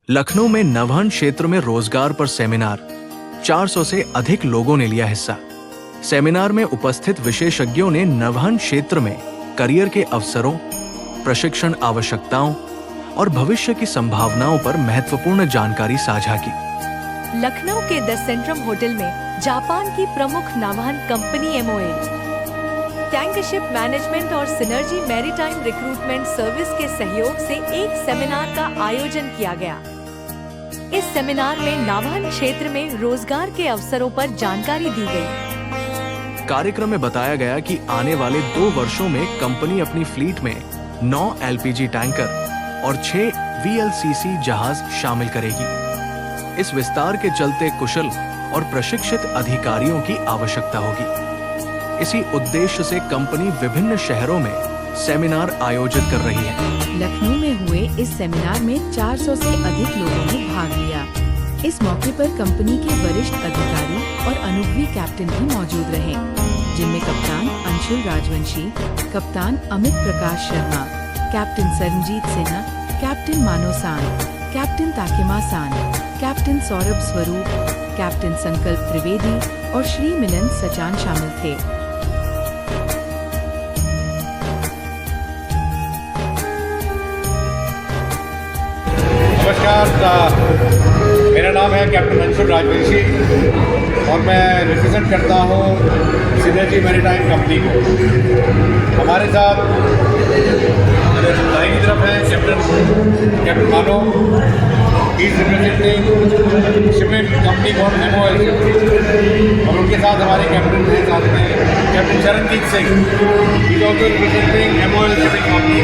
लखनऊ में नवहन क्षेत्र में रोजगार पर सेमिनार, 400 से अधिक लोगों ने लिया हिस्सा। सेमिनार में उपस्थित विशेषज्ञों ने नवहन क्षेत्र में करियर के अवसरों, प्रशिक्षण आवश्यकताओं और भविष्य की संभावनाओं पर महत्वपूर्ण जानकारी साझा की। लखनऊ के द सेंट्रम होटल में जापान की प्रमुख नवहन कंपनी MOL, टैंकरशिप मैनेजमेंट और सिनर्जी मैरीटाइम रिक्रूटमेंट सर्विस के सहयोग से एक सेमिनार का आयोजन किया गया। इस सेमिनार में नवहन क्षेत्र में रोजगार के अवसरों पर जानकारी दी गई। कार्यक्रम में बताया गया कि आने वाले 2 वर्षों में कंपनी अपनी फ्लीट में 9 LPG टैंकर और 6 VLCC जहाज शामिल करेगी। इस विस्तार के चलते कुशल और प्रशिक्षित अधिकारियों की आवश्यकता होगी। इसी उद्देश्य से कंपनी विभिन्न शहरों में सेमिनार आयोजित कर रही है। लखनऊ में हुए इस सेमिनार में 400 से अधिक लोगों ने भाग लिया। इस मौके पर कंपनी के वरिष्ठ अधिकारी और अनुभवी कैप्टन भी मौजूद रहे, जिनमें कप्तान अंशुल राजवंशी, कप्तान अमित प्रकाश शर्मा, कैप्टन सरनजीत सिन्हा, कैप्टन मानो सान, कैप्टन ताकिमा सान, कैप्टन सौरभ स्वरूप, कैप्टन संकल्प त्रिवेदी और श्री मिलन सचान शामिल थे। नमस्कार, मेरा नाम है कैप्टन अंशुल राजवंशी और मैं रिप्रेजेंट करता हूँ सिनर्जी मैरीटाइम कंपनी को। हमारे साथ दाहिनी तरफ है कैप्टन मानो, इज रिप्रेजेंटिंग शिपिंग कंपनी को MOL, और उनके साथ हमारे कैप्टन के साथ में captain Charanjit Singh, is also representing MOL shipping company.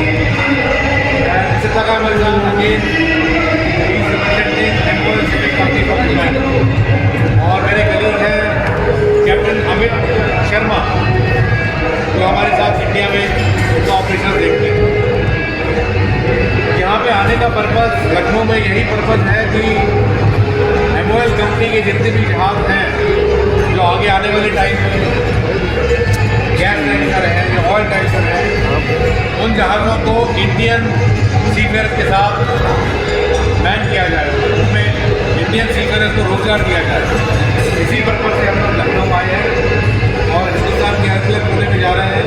और मेरे कलीग हैं कैप्टन अमित शर्मा, जो हमारे साथ इंडिया में उनका ऑपरेशन देखते हैं। यहाँ पे आने का पर्पज़, लखनऊ में यही पर्पज़ है कि MOL कंपनी के जितने भी जहाज हैं जो आगे आने वाले टाइम में गैस टैंकर है या ऑयल टैंकर है, उन जहाज़ों को इंडियन सीफेयर के साथ मैन किया जाए, उनमें इंडियन सीफेयर्स को रोजगार दिया जाए। इसी पर्पज़ से हम लोग लखनऊ आए हैं और हिंदुस्तान के हर जगह पूरे में जा रहे हैं।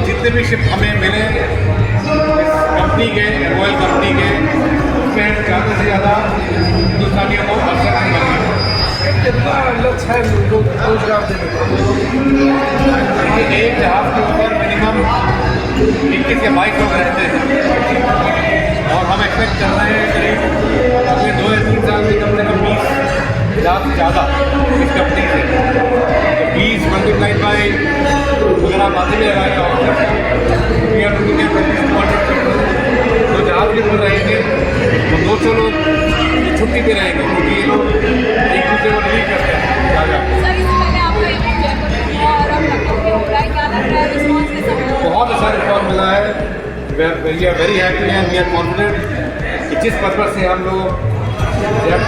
जितने भी शिप हमें मिले इस कंपनी के, MOL कंपनी के, उसमें ज़्यादा से ज़्यादा हिंदुस्तानियों को अवसर मिलेंगे। कितना लक्ष्य है रोजगार देने का? एक जहाज़ के ऊपर मिनिमम 21 या 22 लोग रहते हैं और हम एक्सपेक्ट कर रहे हैं करीब अगले 2 या 3 साल में कम से कम 20 लाख ज़्यादा इस कंपनी से। तो 20 मल्टीप्लाइड बाई, अगर आप आते भी लगाए तो जहाज के ऊपर रहेंगे तो 200 लोग छुट्टी पे रहेंगे, क्योंकि ये लोग एक दूसरे को नहीं करते हैं। बहुत अच्छा रिस्पॉन्स मिला है। We are very happy and we are confident कि जिस पर्पज़ से हम लोग जब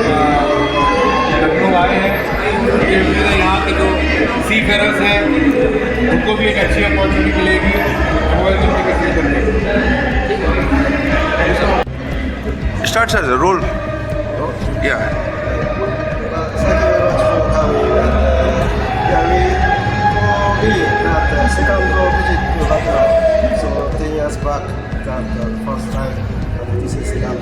लखनऊ आए हैं, ये मेरे यहाँ के जो सी फेयरर्स हैं उनको भी एक अच्छी अपॉर्चुनिटी मिलेगी MOL कंपनी के साथ करने की। स्टार्ट सर, रोल या second visit to Lucknow. So 10 years back, that the first time, and this is second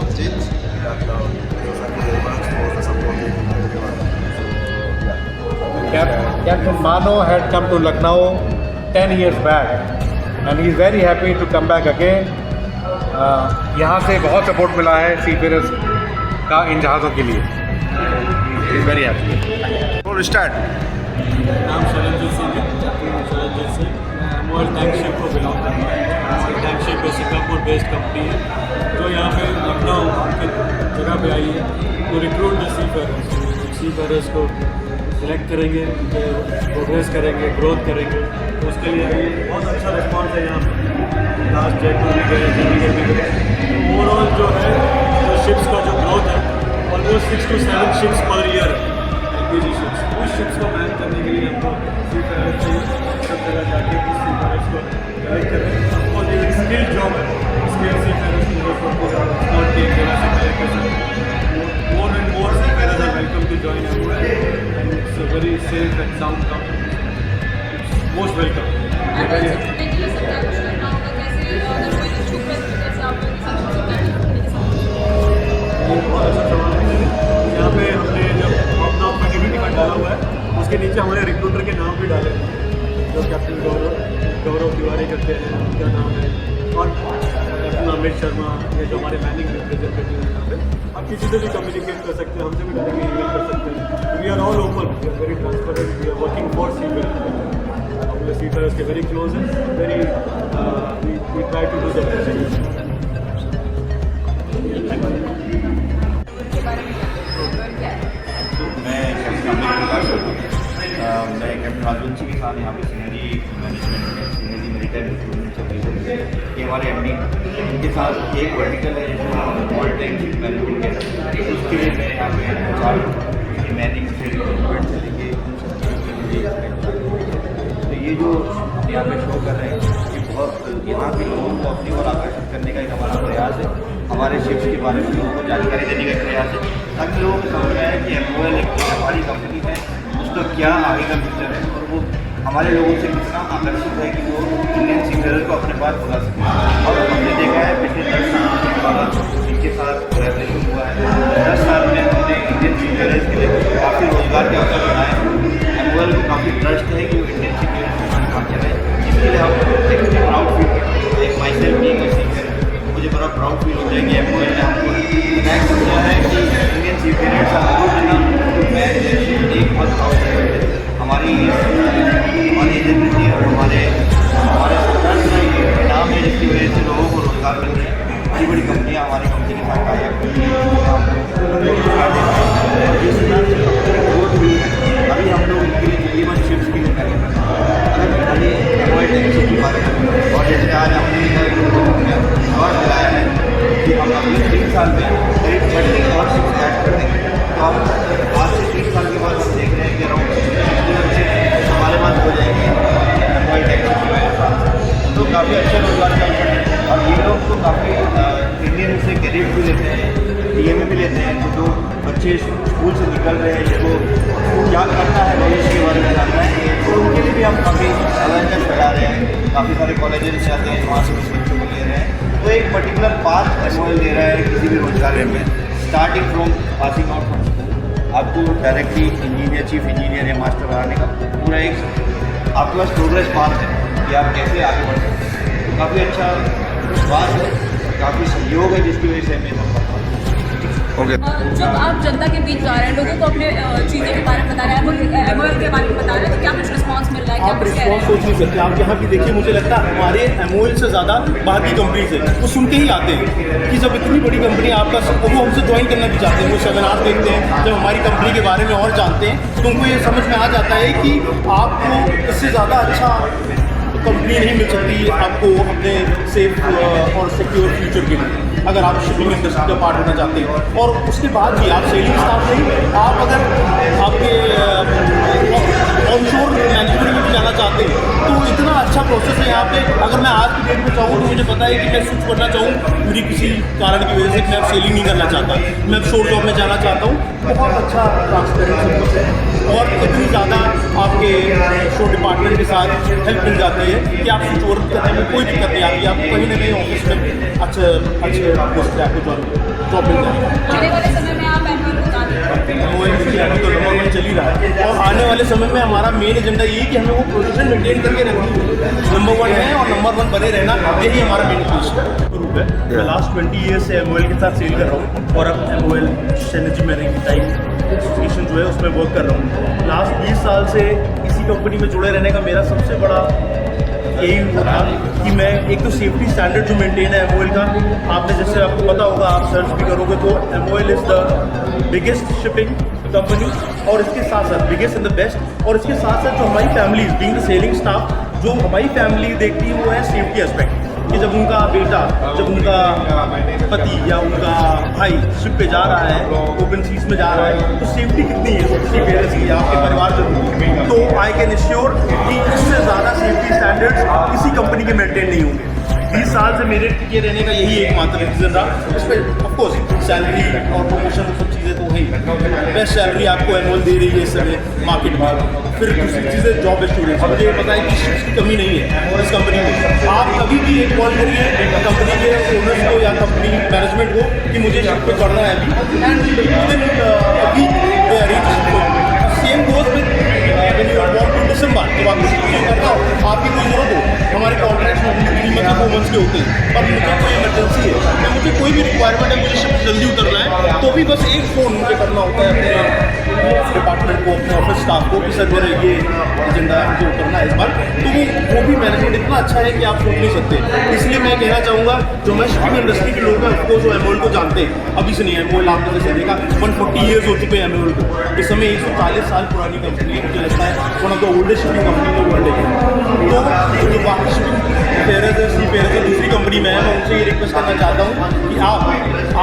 visit Lucknow. So thank you very much for the support in everyone. So yeah. Captain Mano had come to Lucknow 10 years back, and he is very happy to come back again. यहाँ से बहुत support मिला है सीफेयर्स का इन जहाज़ों के लिए। He is very happy. Role start. नाम सरनजीत सिंह है, सरनजीत सिंह। MOL टैंकशिप को बिलोंग करता है। टैंकशिप एक सिंगापुर बेस्ड कंपनी है जो यहाँ पे लखनऊ की जगह पे आई है तो रिक्रूट द सीफेयर्स को सिलेक्ट करेंगे, प्रोग्रेस करेंगे, ग्रोथ करेंगे। तो उसके लिए बहुत अच्छा रिस्पॉन्स है यहाँ पे। लास्ट जयपुर भी गए, चंडीगढ़ भी गए। ओवरऑल जो है जो शिप्स का जो ग्रोथ है almost 6 to 7 ships per year LPG ships. उस शिप्स को मैन करने के लिए हमको सीफेयर्स चाहिए, सब जगह जाके उस सीफेयर्स को कलेक्ट करें। और ये स्किल जॉब है, स्किल सीफेयर्स को एक जगह से कलेक्ट कर सकते हैं। किसी से भी कम्युनिकेट कर सकते हैं, हमसे भी डायरेक्टली ईमेल कर सकते हैं। We are all open, we are very transparent, we are working for Seawell. हम लोग सीवेल के वेरी क्लोज हैं, very we try to do the best. मैं कैप्टन राजवंशी के साथ यहाँ पे सीनरी मैनेजमेंट में सीनरी मेरिटाइम रिक्रूटमेंट चल रही है। ये हमारे एमडी इनके साथ एक वर्टिकल है वर्ल्ड टैंकशिप मैनेजमेंट के, उसके लिए मैं यहाँ पे चार मैनेजिंग से रिक्रूटमेंट से लेके तो ये जो यहाँ पे शो कर रहे हैं ये बहुत यहाँ के लोगों को अपनी ओर आकर्षित करने का एक हमारा प्रयास है। हमारे शिप्स के बारे में लोगों को जानकारी देने का प्रयास है ताकि लोगों को समझ में आए कि MOL एक हमारी कंपनी है, उसका क्या आगे का फ्यूचर है और वो हमारे लोगों से कितना आकर्षित है कि वो इंडियन सीफेयर को अपने पास बुला सकें। और हमने देखा है पिछले 10 साल इनके साथ कोलैबोरेशन हुआ है। 10 साल में हमने इंडियन सीफेयर के लिए काफ़ी रोजगार के अवसर बनाए। MOL को काफ़ी ट्रस्ट है कि वो इंडियन सीफेयर के साथ काम करें, जिसके लिए हम एक प्राउड फील करते हैं। एक माई सेल्फ बीइंग ए सीफेयर मुझे बड़ा प्राउड फील होता है कि MOL ने हमको टैग समझा है कि इंडियन सीफेयर का मैं एक बहुत प्राउड है हमारी एजेंसी और हमारे सरकार का ये नाम है जिसकी वजह से लोगों को रोजगार मिल रहे हैं। बड़ी बड़ी कंपनियाँ हमारी कंपनी के साथ टाई अप करती हैं। अभी हम लोग इनके लिए जीवन शिफ्ट के लिए कार्य कर रहे हैं। अगर मैं खाली MOL टैंकशिप की बात करूँ और जैसे आज हमने विश्वास दिलाया है कि हम अगले 3 साल में करीब 30 और शिफ्ट ऐड कर देंगे, तो हम आज से 3 साल के बाद हम देख रहे हैं कि अराउंड हमारे पास हो जाएंगे MOL टैंकशिप की वजह से। तो काफ़ी अच्छा रोजगार का अवसर है और ये लोग तो काफ़ी इंडियन से कैडेट भी लेते हैं, DMA भी लेते हैं। तो जो बच्चे स्कूल से निकल रहे हैं जिनको क्या करना है भविष्य के बारे में जानना है, तो उनके लिए भी हम काफ़ी अवेयरनेस फैला रहे हैं। काफ़ी सारे कॉलेजेस जाते हैं, वहाँ से उस बच्चों को ले रहे हैं। तो एक पर्टिकुलर पाथ MOL दे रहा है किसी भी रोजगार में, starting from passing out from school आपको डायरेक्टली इंजीनियर, चीफ इंजीनियर या मास्टर बनाने का पूरा एक आपके पास प्रोग्रेस पाथ है कि आप कैसे आगे बढ़ सकते हैं। तो काफ़ी अच्छा विश्वास है, काफ़ी सहयोग है जिसकी वजह से हमें संपर्क जब आप जनता के बीच जा रहे हैं, लोगों को अपने चीज़ों के बारे में बता रहे हैं, MOL के बारे में बता रहे हैं, तो क्या कुछ रिस्पांस मिल रहा है? आप रिस्पांस सोच नहीं सकते। आप यहाँ भी देखिए, मुझे लगता है हमारे MOL से ज़्यादा बाकी कंपनीज है वो सुन के ही आते हैं कि जब इतनी बड़ी कंपनी आपका वो हमसे ज्वाइन करना भी चाहते हैं, वो सेमिनार देखते हैं, जब हमारी कंपनी के बारे में और जानते हैं तो उनको ये समझ में आ जाता है कि आपको इससे ज़्यादा अच्छा कंपनी नहीं मिल सकती आपको अपने सेफ और सिक्योर फ्यूचर के लिए, अगर आप शिपिंग इंडस्ट्री का पार्ट होना चाहते हैं। और उसके बाद भी आप सेलिंग स्टाफ नहीं, आप अगर आपके ऑनशोर मैनेजमेंट में भी जाना चाहते हैं तो इतना अच्छा प्रोसेस है यहाँ पे। अगर मैं आज की डेट में चाहूँ तो मुझे पता है कि मैं स्विच करना चाहूँ, मेरी किसी कारण की वजह से मैं अब सेलिंग नहीं करना चाहता, मैं अब शोर जॉब में जाना चाहता हूँ, बहुत अच्छा ट्रांसपेरेंट सब कुछ है और इतनी ज़्यादा आपके शो डिपार्टमेंट के साथ हेल्प मिल जाती है कि आप स्विच ओवर करने में कोई दिक्कत नहीं आती। आप कहीं ना कहीं ऑफिस में अच्छे पोस्ट पे आपको जॉब मिल जाएगी। आने वाले समय में आप MOL को कहाँ MOL की अभी तो नंबर 1 चल ही रहा है और आने वाले समय में हमारा मेन एजेंडा यही कि हमें वो पोजीशन मेंटेन करके रखनी है। नंबर 1 है और नंबर 1 बने रहना, यही हमारा मेन रूप है। मैं लास्ट 20 ईयर से MOL के साथ सेल कर रहा हूँ और अब MOL सिनर्जी मैरिटाइम एसोसिएशन जो है उसमें वर्क कर रहा हूँ। लास्ट 20 साल से इसी कंपनी में जुड़े रहने का मेरा सबसे बड़ा यही था कि मैं एक तो सेफ्टी स्टैंडर्ड जो मेंटेन है MOL का, आपने जैसे आपको पता होगा, आप सर्च भी करोगे तो MOL is the biggest shipping company और इसके साथ साथ बिगेस्ट इन द बेस्ट। और इसके साथ साथ जो हमारी family being the selling staff, जो हमारी फैमिली देखती है वो है सेफ्टी एस्पेक्ट, कि जब उनका बेटा, जब उनका पति या उनका भाई शिप पे जा रहा है, ओपन सीज में जा रहा है, तो सेफ्टी कितनी है सबसे पेरेंट्स की, आपके परिवार जो, तो आई कैन एश्योर कि इससे ज़्यादा सेफ्टी स्टैंडर्ड्स किसी कंपनी के मेंटेन नहीं होंगे। 20 साल से मेरे टिके रहने का यही एकमात्र रीज़न रहा। उस पर ऑफकोर्स सैलरी और प्रमोशन सब चीज़ें तो है, बेस्ट सैलरी आपको MOL दे रही है इस समय मार्केट में। फिर दूसरी चीज़ें जॉब एश्योरेंस, मुझे ये पता है कि शिफ्ट की कमी नहीं है इस कंपनी में। आप कभी भी एक कॉल करिए कंपनी के ओनर्स को या कंपनी मैनेजमेंट को कि मुझे शिफ्ट पे चढ़ना है अभी, and within a week they arrange. Same goes with when you want to simple बात, जब आपको शिफ्ट करना हो, आपकी कोई जरूरत हो, हमारे कॉन्ट्रैक्ट नॉर्मली 3 मंथ या 4 मंथ्स के होते हैं, पर मुझे कोई इमरजेंसी है या मुझे कोई भी रिक्वायरमेंट है, मुझे शिफ्ट जल्दी उतरना है, तो भी बस एक फ़ोन मुझे करना होता है अपने डिपार्टमेंट को, अपने ऑफिस स्टाफ को कि सर मेरा ये एजेंडा है, मुझे उतरना है इस बार। तो वो भी मैनेजमेंट इतना अच्छा है कि आप सोच नहीं सकते। इसलिए मैं कहना चाहूँगा जो मैं शिपिंग इंडस्ट्री के लोग हैं उसको जो एमओएल को जानते हैं, अभी से नहीं है एमओएल, आपने जैसे देखा 140 ईयर्स हो चुके हैं एमओएल को, इस समय 140 साल पुरानी कंपनी है, मुझे लगता है one of the oldest shipping company in the world है। तो जो बाकी शिपिंग फेयर्स है, सी फेयर्स है, दूसरी कंपनी में है, मैं उनसे ये रिक्वेस्ट करना चाहता हूँ कि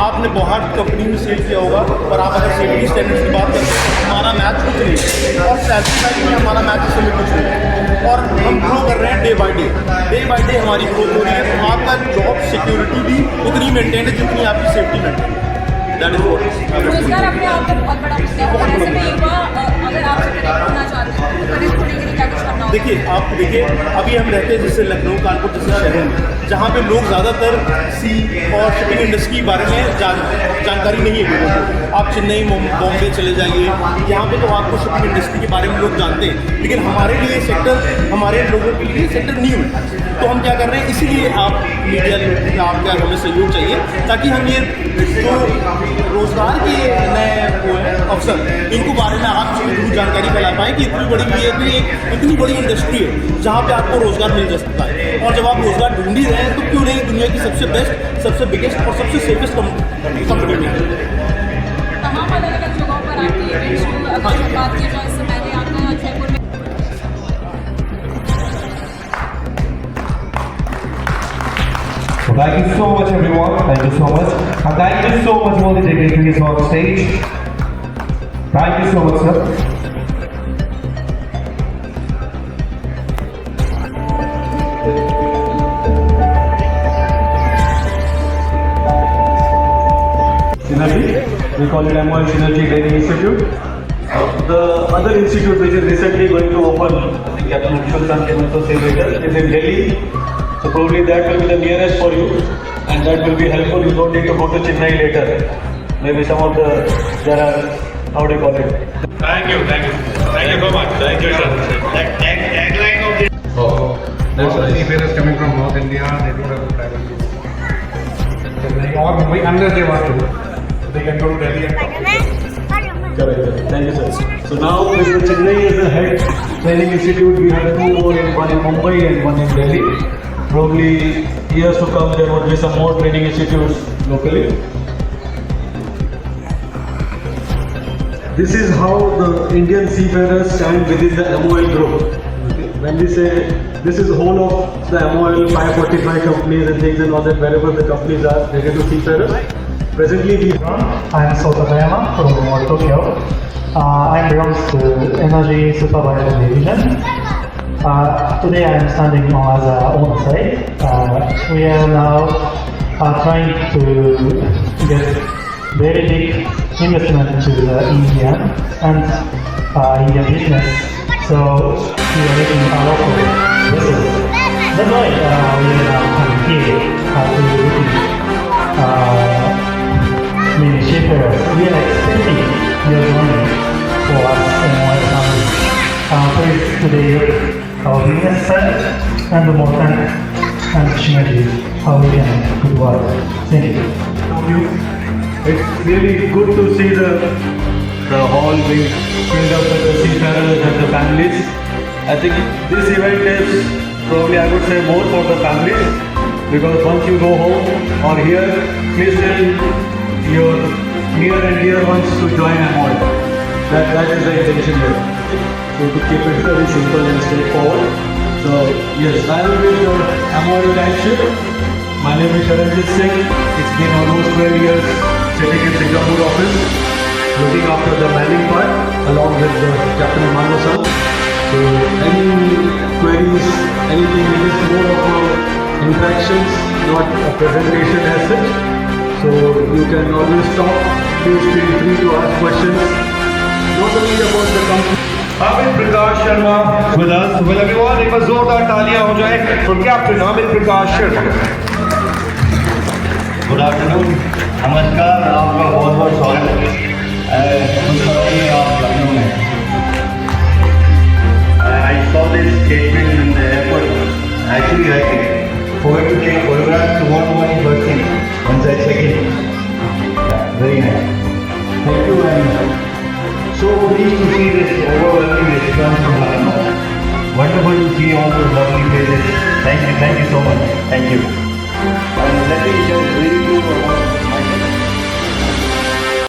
आपने बहुत कंपनी में सेल किया होगा, पर आप अगर सेफ्टी स्टैंडर्ड्स की बात करते हैं हमारा मैच कुछ नहीं, और सैलरी साइड में हमारा मैच इस समय कुछ नहीं, और हम ग्रो कर रहे हैं डे बाय डे हमारी ग्रोथ हो रही है। तो आपका जॉब सिक्योरिटी भी उतनी मेंटेन है जितनी आपकी सेफ्टी मेंटेन है। दैट इज व्हाट रोजगार अपने आप में बहुत बड़ा मुद्दा है, और ऐसे में एक बार अगर आपसे कनेक्ट होना चाहते हैं तो कनेक्ट होने के लिए क्या कुछ करना होगा? देखिए अभी हम रहते हैं जैसे लखनऊ, कानपुर जैसे शहरों में, जहाँ पे लोग ज़्यादातर सी और शिपिंग इंडस्ट्री के बारे में जानकारी नहीं है लोगों को। आप चेन्नई, बॉम्बे चले जाइए, यहाँ पे तो आपको शिपिंग इंडस्ट्री के बारे में लोग जानते हैं, लेकिन हमारे लिए सेक्टर, हमारे लोगों के लिए सेक्टर न्यू है। तो हम क्या कर रहे हैं, इसीलिए आप मीडिया आपका हमें सहयोग चाहिए, ताकि हम ये जो रोज़गार के नए अवसर इनको बारे में आप जरूर जानकारी फैला पाएँ कि इतनी बड़ी इंडस्ट्री है जहाँ पे आपको रोज़गार मिल जा सकता है। और जब आप रोज़गार ढूंढ ही रहे हैं तो क्यों नहीं दुनिया की सबसे बेस्ट, सबसे बिगेस्ट और सबसे सेफेस्ट कंपनी में। तमाम अलग अलग जगहों पर आपकी इवेंट्स अगर बात की जाए, इससे पहले आपका जयपुर में Thank you so much everyone, thank you so much, and thank you so much for the dignitaries on stage. Thank you so much sir. Synergy, we call it MOL Synergy Training Institute. The other institute which is recently going to open, Captain Shultan can also say later, is in Delhi. So probably that will be the nearest for you, and that will be helpful. You don't need to go to Chennai later. Maybe some of there are, how do you call it? Thank you so much. Thank you, sir. Tagline of the that's right. Seafarers coming from North India, they don't have to travel to Chennai or Mumbai unless they want to. They can go to Delhi and Correct. Thank you, sir. So now with the Chennai as the head training institute, we have 2 more, one in Mumbai and one in Delhi. Probably years to come, there would be some more training institutes locally. This is how the Indian seafarers stand within the MOL group. Okay. When we say this is the whole of the MOL 545 companies and things and all that, wherever the companies are related to seafarers. Presently, I am Sotakayama from Tokyo. I belong to Energy Supervision Division. Today I am standing as on site. We are now trying to get very big investment to the Indian and Indian business. So we are making a lot of business. That's why we are coming here to many shippers. We are expecting your money for us and our family. Please today our business side and the more and synergy how we can good work. Thank you. it's really good to see the hall being filled up with the seafarers and the families. I think this event is probably, I would say, more for the families, because once you go home or here, please tell your near and dear ones to join MOL. That is the intention here. So to keep it very simple and straightforward. So yes, I am with the MOL Tanship. My name is Sharanjit Singh. It's been almost 12 years sitting in Singapore office, looking after the manning part along with the Captain Manosan. So any queries, anything, it is more of interactions, not a presentation as such. So you can always talk. Please feel free to ask questions, not only about the company. Hamid Prakash Sharma with us. Will everyone एक बार जोरदार तालियां हो जाए for Captain Hamid Prakash Sharma. Good afternoon, नमस्कार, आपका बहुत बहुत स्वागत है। खुश रहिए आप लखनऊ में। saw this statement in the airport. Actually, I forgot to take photographs tomorrow morning first thing once I check in. Yeah, very nice. Thank you, and so pleased to see this overwhelming response from Lucknow. Wonderful to see all those lovely faces. Thank you so much. Thank you. And let me just brief you about